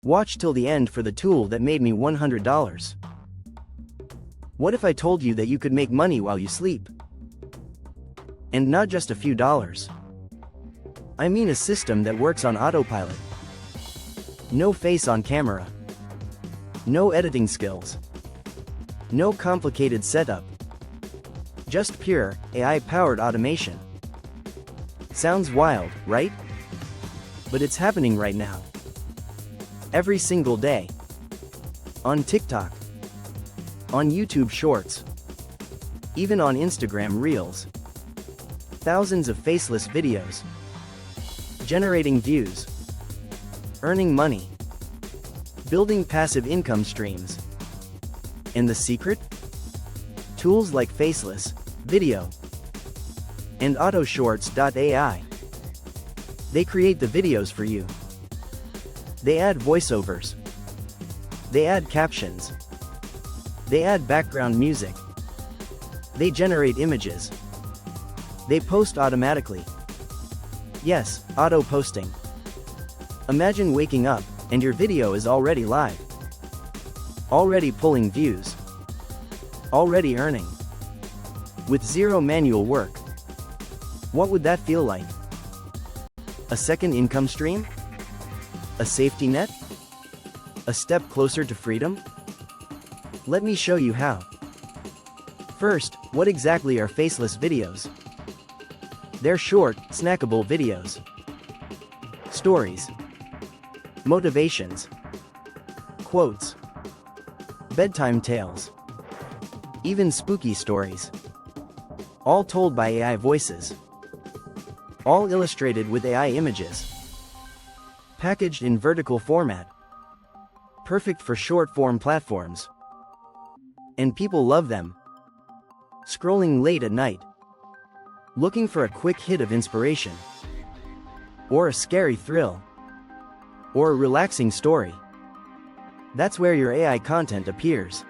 Watch till the end for the tool that made me $100. What if I told you that you could make money while you sleep? And not just a few dollars. I mean a system that works on autopilot. No face on camera. No editing skills. No complicated setup. Just pure, AI-powered automation. Sounds wild, right? But it's happening right now. Every single day. On TikTok. On YouTube Shorts. Even on Instagram Reels. Thousands of faceless videos. Generating views. Earning money. Building passive income streams. And the secret? Tools like Faceless, Video, and AutoShorts AI. They create the videos for you. They add voiceovers. They add captions. They add background music. They generate images. They post automatically. Yes, auto-posting. Imagine waking up, and your video is already live. Already pulling views. Already earning. With zero manual work. What would that feel like? A second income stream? A safety net? A step closer to freedom? Let me show you how. First, what exactly are faceless videos? They're short, snackable videos. Stories. Motivations. Quotes. Bedtime tales. Even spooky stories. All told by AI voices. All illustrated with AI images. Packaged in vertical format. Perfect for short-form platforms. And people love them. Scrolling late at night. Looking for a quick hit of inspiration. Or a scary thrill. Or a relaxing story. That's where your AI content appears.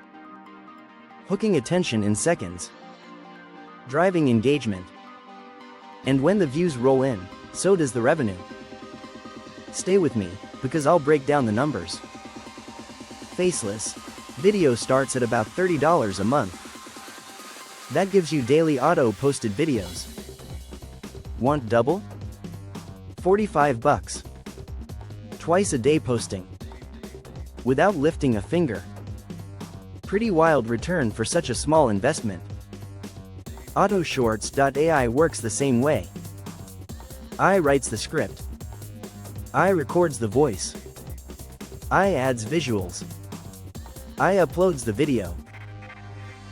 Hooking attention in seconds. Driving engagement. And when the views roll in, so does the revenue. Stay with me, because I'll break down the numbers. Faceless Video starts at about $30 a month. That gives you daily auto-posted videos. Want double? $45. Twice a day posting. Without lifting a finger. Pretty wild return for such a small investment. AutoShorts AI works the same way. I writes the script. I records the voice. I adds visuals. I uploads the video.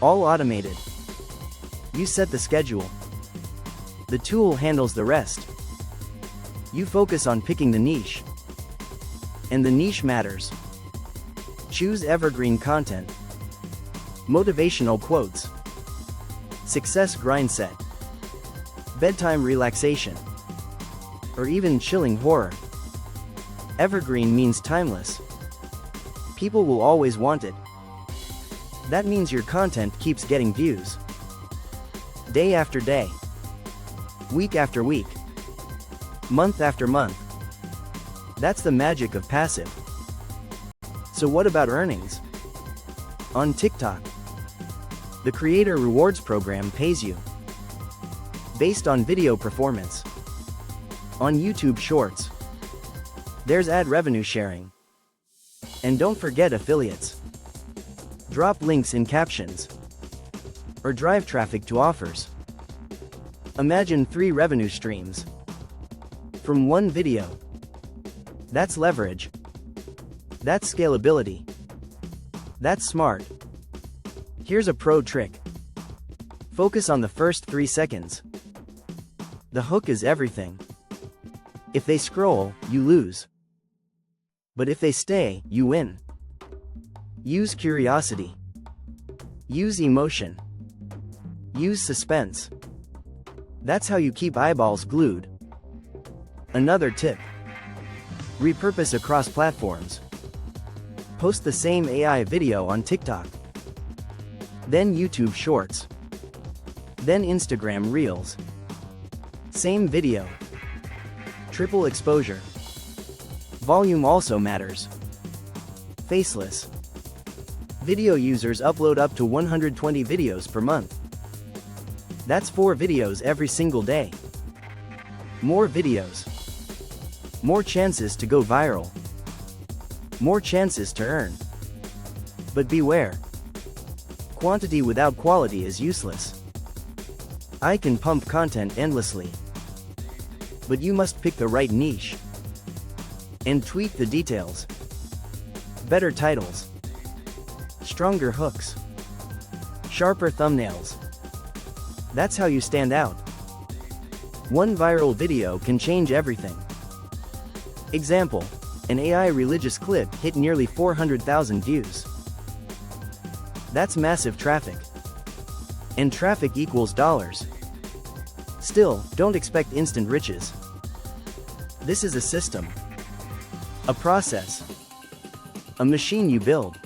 All automated. You set the schedule. The tool handles the rest. You focus on picking the niche. And the niche matters. Choose evergreen content. Motivational quotes. Success grind set. Bedtime relaxation. Or even chilling horror. Evergreen means timeless. People will always want it. That means your content keeps getting views. Day after day. Week after week. Month after month. That's the magic of passive. So what about earnings? On TikTok, the Creator Rewards program pays you based on video performance. On YouTube Shorts, there's ad revenue sharing. And don't forget affiliates. Drop links in captions. Or drive traffic to offers. Imagine 3 revenue streams from one video. That's leverage. That's scalability. That's smart. Here's a pro trick. Focus on the first 3 seconds. The hook is everything. If they scroll, you lose. But if they stay, you win. Use curiosity. Use emotion. Use suspense. That's how you keep eyeballs glued. Another tip. Repurpose across platforms. Post the same AI video on TikTok. Then YouTube Shorts. Then Instagram Reels. Same video. Triple exposure. Volume also matters. Faceless. Video users upload up to 120 videos per month. That's 4 videos every single day. More videos. More chances to go viral. More chances to earn. But beware. Quantity without quality is useless. I can pump content endlessly. But you must pick the right niche. And tweak the details. Better titles. Stronger hooks. Sharper thumbnails. That's how you stand out. One viral video can change everything. Example: an AI religious clip hit nearly 400,000 views. That's massive traffic. And traffic equals dollars. Still, don't expect instant riches. This is a system. A process. A machine you build.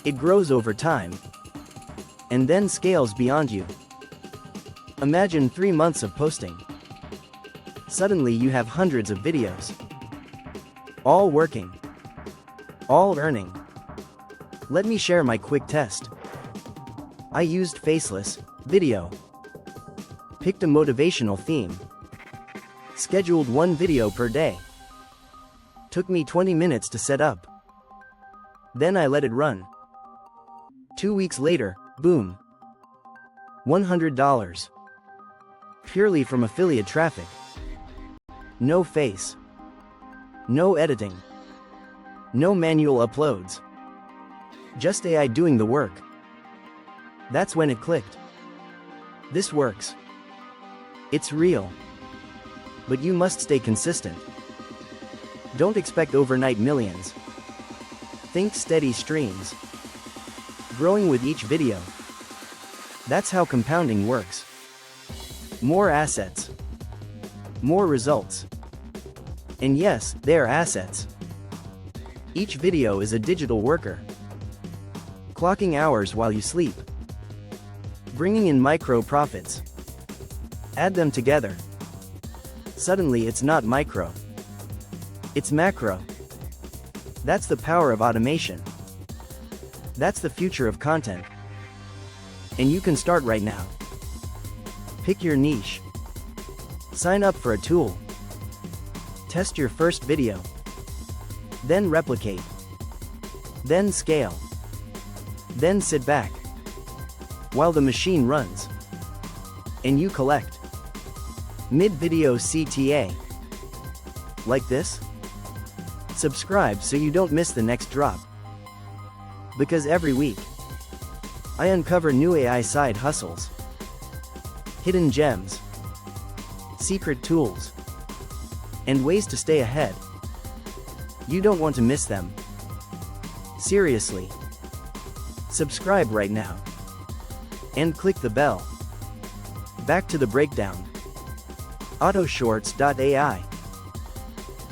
It grows over time. And then scales beyond you. Imagine 3 months of posting. Suddenly you have hundreds of videos. All working. All earning. Let me share my quick test. I used Faceless video. Picked a motivational theme. Scheduled 1 video per day. Took me 20 minutes to set up. Then I let it run. 2 weeks later, boom. $100. Purely from affiliate traffic. No face. No editing. No manual uploads. Just AI doing the work. That's when it clicked. This works. It's real. But you must stay consistent. Don't expect overnight millions. Think steady streams. Growing with each video. That's how compounding works. More assets. More results. And yes, they're assets. Each video is a digital worker. Clocking hours while you sleep. Bringing in micro profits. Add them together. Suddenly it's not micro. It's macro. That's the power of automation. That's the future of content. And you can start right now. Pick your niche. Sign up for a tool. Test your first video. Then replicate. Then scale. Then sit back. While the machine runs. And you collect. Mid-video CTA. Like this? Subscribe so you don't miss the next drop. Because every week, I uncover new AI side hustles. Hidden gems. Secret tools. And ways to stay ahead. You don't want to miss them. Seriously. Subscribe right now. And click the bell. Back to the breakdown. AutoShorts AI.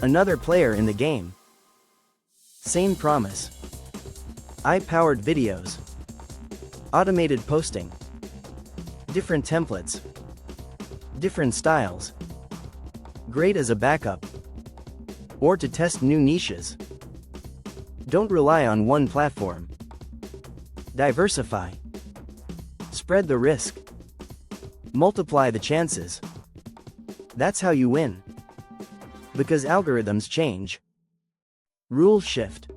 Another player in the game. Same promise. AI-powered videos. Automated posting. Different templates. Different styles. Great as a backup. Or to test new niches. Don't rely on one platform. Diversify. Spread the risk. Multiply the chances. That's how you win. Because algorithms change. Rules shift.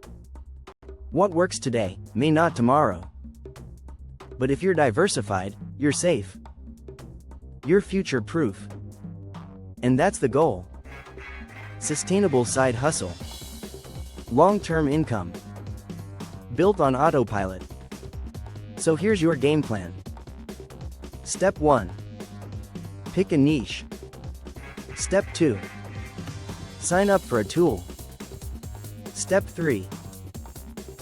What works today may not tomorrow. But if you're diversified, you're safe. You're future-proof. And that's the goal. Sustainable side hustle. Long-term income. Built on autopilot. So here's your game plan. Step 1. Pick a niche. Step 2. Sign up for a tool. Step 3.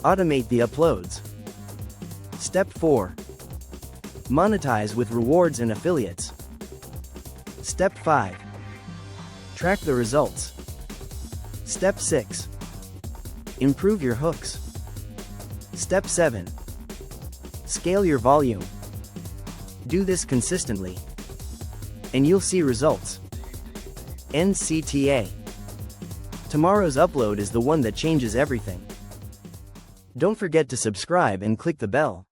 Automate the uploads. Step 4. Monetize with rewards and affiliates. Step 5. Track the results. Step 6. Improve your hooks. Step 7. Scale your volume. Do this consistently. And you'll see results. NCTA. Tomorrow's upload is the one that changes everything. Don't forget to subscribe and click the bell.